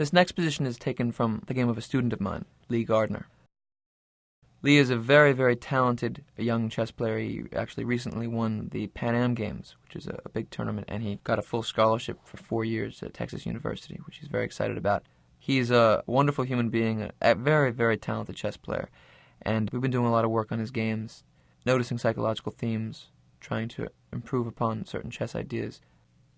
This next position is taken from the game of a student of mine, Gardner. Lee is a very, very talented young chess player. He actually recently won the Pan Am Games, which is a big tournament, and he got a full scholarship for 4 years at Texas University, which he's very excited about. He's a wonderful human being, a very, very talented chess player, and we've been doing a lot of work on his games, noticing psychological themes, trying to improve upon certain chess ideas.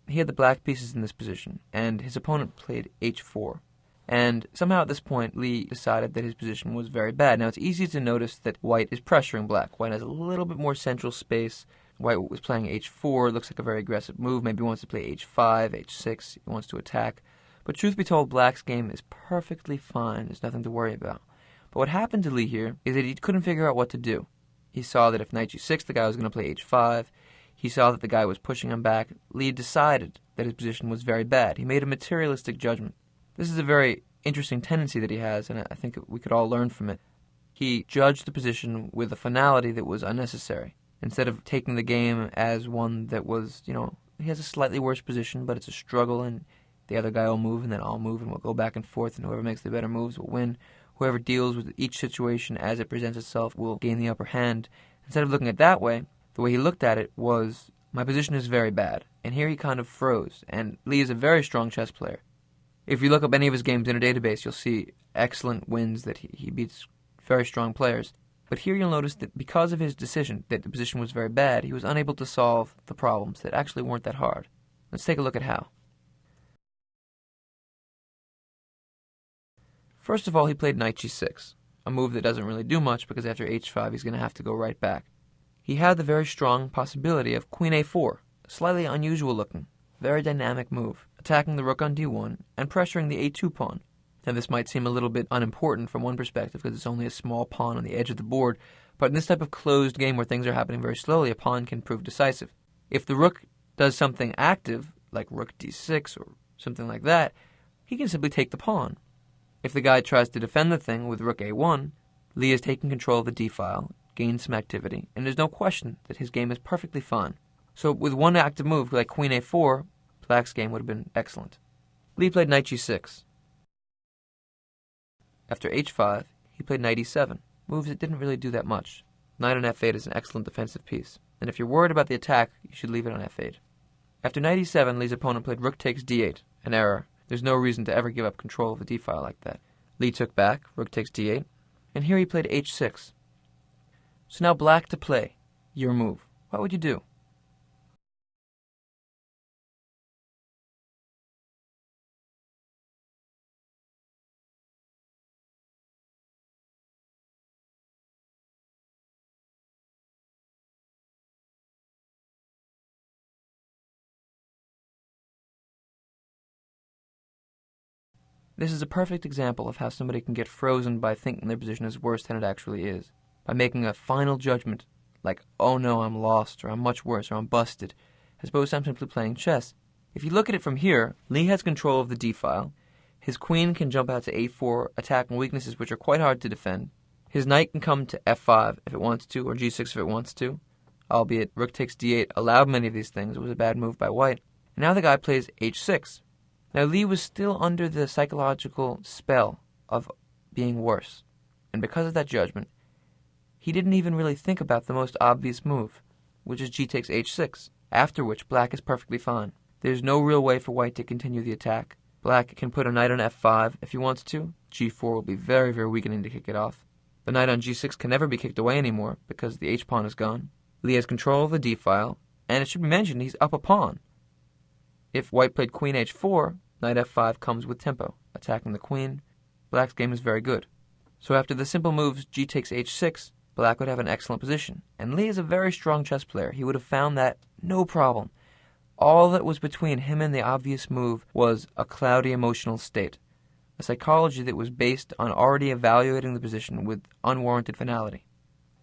He had the black pieces in this position, and his opponent played h4. And somehow at this point, Lee decided that his position was very bad. Now, it's easy to notice that white is pressuring black. White has a little bit more central space. White was playing h4, looks like a very aggressive move. Maybe he wants to play h5, h6, he wants to attack. But truth be told, black's game is perfectly fine. There's nothing to worry about. But what happened to Lee here is that he couldn't figure out what to do. He saw that if knight g6, the guy was going to play h5. He saw that the guy was pushing him back. Lee decided that his position was very bad. He made a materialistic judgment. This is a very interesting tendency that he has, and I think we could all learn from it. He judged the position with a finality that was unnecessary. Instead of taking the game as one that was, he has a slightly worse position, but it's a struggle, and the other guy will move, and then I'll move, and we'll go back and forth, and whoever makes the better moves will win. Whoever deals with each situation as it presents itself will gain the upper hand. Instead of looking at it that way, the way he looked at it was, my position is very bad. And here he kind of froze, and Lee is a very strong chess player. If you look up any of his games in a database, you'll see excellent wins that he beats very strong players. But here you'll notice that because of his decision that the position was very bad, he was unable to solve the problems that actually weren't that hard. Let's take a look at how. First of all, he played knight g6, a move that doesn't really do much because after h5 he's going to have to go right back. He had the very strong possibility of queen a4, slightly unusual looking, very dynamic move, attacking the rook on d1 and pressuring the a2 pawn. Now this might seem a little bit unimportant from one perspective because it's only a small pawn on the edge of the board, but in this type of closed game where things are happening very slowly, a pawn can prove decisive. If the rook does something active, like rook d6 or something like that, he can simply take the pawn. If the guy tries to defend the thing with rook a1, Lee is taking control of the d-file, gains some activity, and there's no question that his game is perfectly fine. So with one active move like queen a4, black's game would have been excellent. Lee played knight g6. After h5, he played knight e7, moves that didn't really do that much. Knight on f8 is an excellent defensive piece, and if you're worried about the attack, you should leave it on f8. After knight e7, Lee's opponent played rook takes d8, an error. There's no reason to ever give up control of a d-file like that. Lee took back, rook takes d8, and here he played h6. So now black to play. Your move. What would you do? This is a perfect example of how somebody can get frozen by thinking their position is worse than it actually is. By making a final judgment, like, oh no, I'm lost, or I'm much worse, or I'm busted, as opposed to I'm simply playing chess. If you look at it from here, Lee has control of the d-file. His queen can jump out to a4, attacking weaknesses which are quite hard to defend. His knight can come to f5 if it wants to, or g6 if it wants to, albeit rook takes d8 allowed many of these things. It was a bad move by white. And now the guy plays h6. Now, Lee was still under the psychological spell of being worse, and because of that judgment, he didn't even really think about the most obvious move, which is g takes h6, after which black is perfectly fine. There's no real way for white to continue the attack. Black can put a knight on f5 if he wants to. g4 will be very, very weakening to kick it off. The knight on g6 can never be kicked away anymore because the h-pawn is gone. Lee has control of the d-file, and it should be mentioned he's up a pawn. If white played queen h4, knight f5 comes with tempo, attacking the queen. Black's game is very good. So after the simple moves g takes h6, black would have an excellent position. And Lee is a very strong chess player. He would have found that no problem. All that was between him and the obvious move was a cloudy emotional state, a psychology that was based on already evaluating the position with unwarranted finality.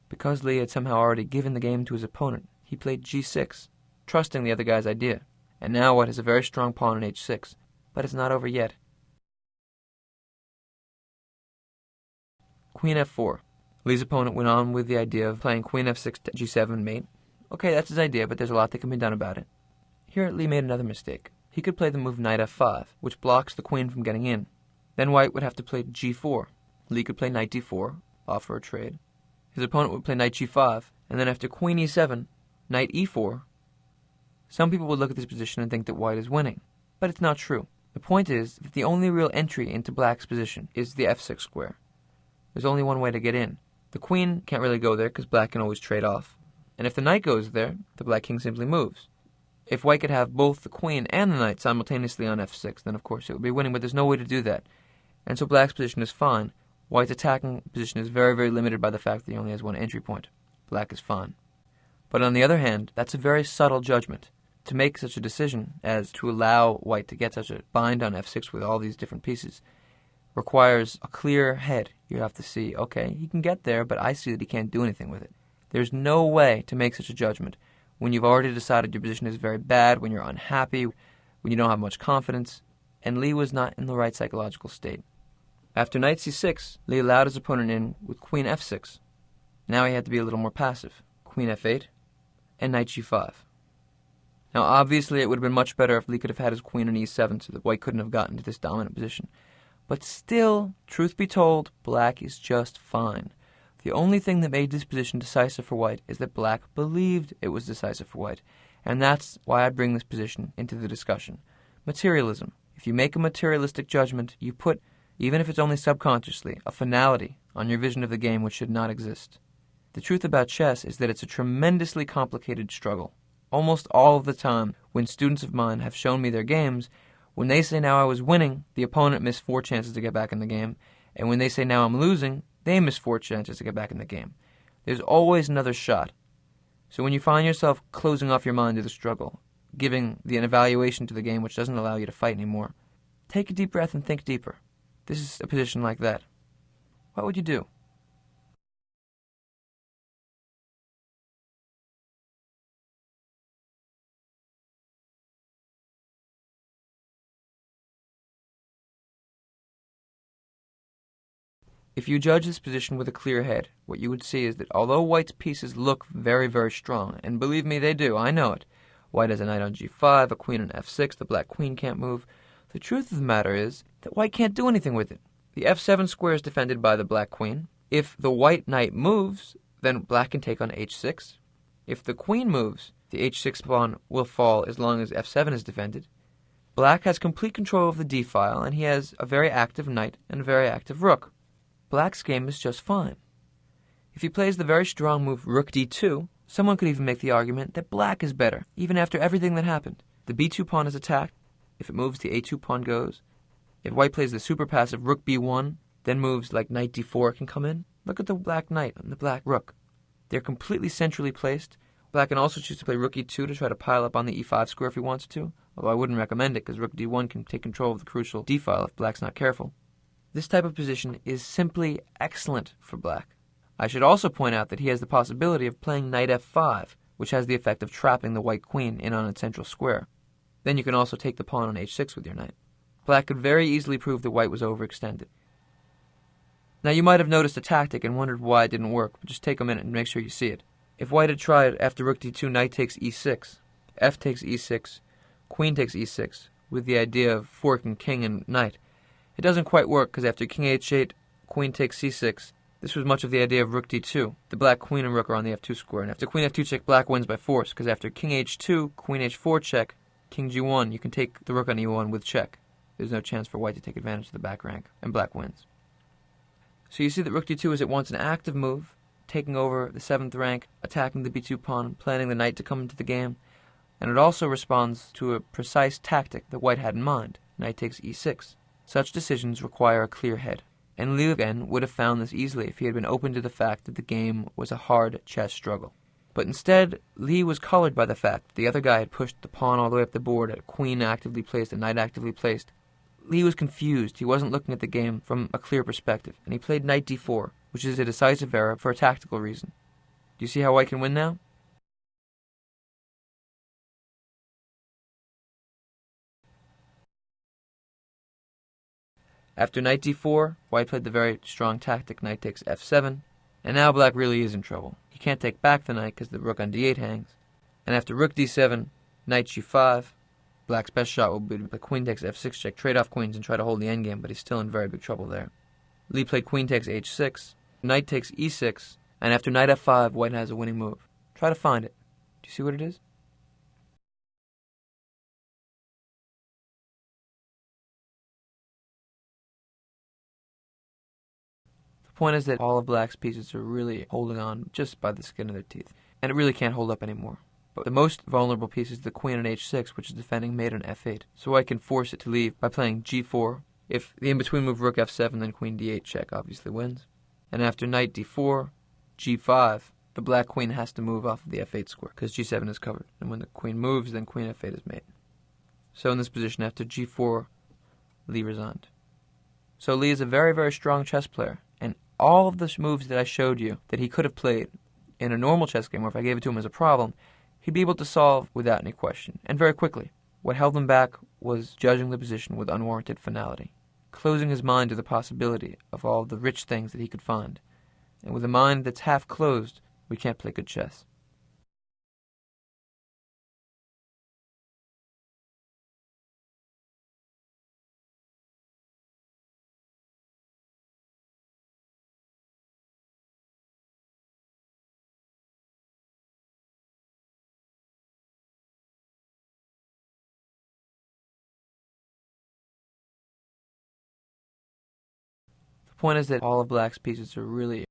Because Lee had somehow already given the game to his opponent, he played g6, trusting the other guy's idea. And now white has a very strong pawn on h6. But it's not over yet. Queen f4. Lee's opponent went on with the idea of playing queen f6 to g7 mate. Okay, that's his idea, but there's a lot that can be done about it. Here Lee made another mistake. He could play the move knight f5, which blocks the queen from getting in. Then white would have to play g4. Lee could play knight d4, offer a trade. His opponent would play knight g5, and then after queen e7, knight e4. Some people would look at this position and think that white is winning, but it's not true. The point is that the only real entry into black's position is the f6 square. There's only one way to get in. The queen can't really go there because black can always trade off. And if the knight goes there, the black king simply moves. If white could have both the queen and the knight simultaneously on f6, then of course it would be winning, but there's no way to do that. And so black's position is fine. White's attacking position is very, very limited by the fact that he only has one entry point. Black is fine. But on the other hand, that's a very subtle judgment. To make such a decision as to allow white to get such a bind on f6 with all these different pieces requires a clear head. You have to see, okay, he can get there, but I see that he can't do anything with it. There's no way to make such a judgment when you've already decided your position is very bad, when you're unhappy, when you don't have much confidence, and Lee was not in the right psychological state. After knight c6, Lee allowed his opponent in with queen f6. Now he had to be a little more passive. Queen f8 and knight g5. Now obviously it would have been much better if Lee could have had his queen on e7 so that white couldn't have gotten to this dominant position. But still, truth be told, black is just fine. The only thing that made this position decisive for white is that black believed it was decisive for white. And that's why I bring this position into the discussion. Materialism. If you make a materialistic judgment, you put, even if it's only subconsciously, a finality on your vision of the game which should not exist. The truth about chess is that it's a tremendously complicated struggle. Almost all of the time, when students of mine have shown me their games, when they say now I was winning, the opponent missed 4 chances to get back in the game, and when they say now I'm losing, they missed 4 chances to get back in the game. There's always another shot. So when you find yourself closing off your mind to the struggle, giving an evaluation to the game which doesn't allow you to fight anymore, take a deep breath and think deeper. This is a position like that. What would you do? If you judge this position with a clear head, what you would see is that although white's pieces look very, very strong, and believe me, they do, I know it. White has a knight on g5, a queen on f6, the black queen can't move. The truth of the matter is that white can't do anything with it. The f7 square is defended by the black queen. If the white knight moves, then black can take on h6. If the queen moves, the h6 pawn will fall as long as f7 is defended. Black has complete control of the d-file, and he has a very active knight and a very active rook. Black's game is just fine. If he plays the very strong move rook d2, someone could even make the argument that black is better, even after everything that happened. The b2 pawn is attacked. If it moves, the a2 pawn goes. If white plays the super passive rook b1, then moves like knight d4 can come in. Look at the black knight and the black rook. They're completely centrally placed. Black can also choose to play rook e2 to try to pile up on the e5 square if he wants to, although I wouldn't recommend it because rook d1 can take control of the crucial d-file if black's not careful. This type of position is simply excellent for black. I should also point out that he has the possibility of playing knight f5, which has the effect of trapping the white queen in on its central square. Then you can also take the pawn on h6 with your knight. Black could very easily prove that white was overextended. Now you might have noticed a tactic and wondered why it didn't work, but just take a minute and make sure you see it. If white had tried after rook d2, knight takes e6, f takes e6, queen takes e6, with the idea of forking king and knight, it doesn't quite work because after king h8, queen takes c6, this was much of the idea of rook d2. The black queen and rook are on the f2 square, and after queen f2 check, black wins by force, because after king h2, queen h4 check, king g1, you can take the rook on e1 with check. There's no chance for white to take advantage of the back rank, and black wins. So you see that rook d2 is at once an active move, taking over the 7th rank, attacking the b2 pawn, planning the knight to come into the game, and it also responds to a precise tactic that white had in mind. Knight takes e6. Such decisions require a clear head, and Lee again would have found this easily if he had been open to the fact that the game was a hard chess struggle. But instead, Lee was colored by the fact that the other guy had pushed the pawn all the way up the board, a queen actively placed, a knight actively placed. Lee was confused. He wasn't looking at the game from a clear perspective, and he played knight d4, which is a decisive error for a tactical reason. Do you see how white can win now? After knight d4, white played the very strong tactic knight takes f7, and now black really is in trouble. He can't take back the knight because the rook on d8 hangs. And after rook d7, knight g5, Black's best shot will be to play queen takes f6 check, trade off queens and try to hold the endgame, but he's still in very big trouble there. Lee played queen takes h6, knight takes e6, and after knight f5, white has a winning move. Try to find it. Do you see what it is? The point is that all of Black's pieces are really holding on just by the skin of their teeth, and it really can't hold up anymore. But the most vulnerable piece is the queen on h6, which is defending mate on f8. So I can force it to leave by playing g4. If the in-between move rook f7, then queen d8 check obviously wins. And after knight d4, g5, the black queen has to move off of the f8 square, because g7 is covered. And when the queen moves, then queen f8 is mate. So in this position, after g4, Lee resigned. So Lee is a very, very strong chess player, and all of the moves that I showed you that he could have played in a normal chess game, or if I gave it to him as a problem, he'd be able to solve without any question, and very quickly. What held him back was judging the position with unwarranted finality, closing his mind to the possibility of all the rich things that he could find. And with a mind that's half closed, we can't play good chess. The point is that all of Black's pieces are really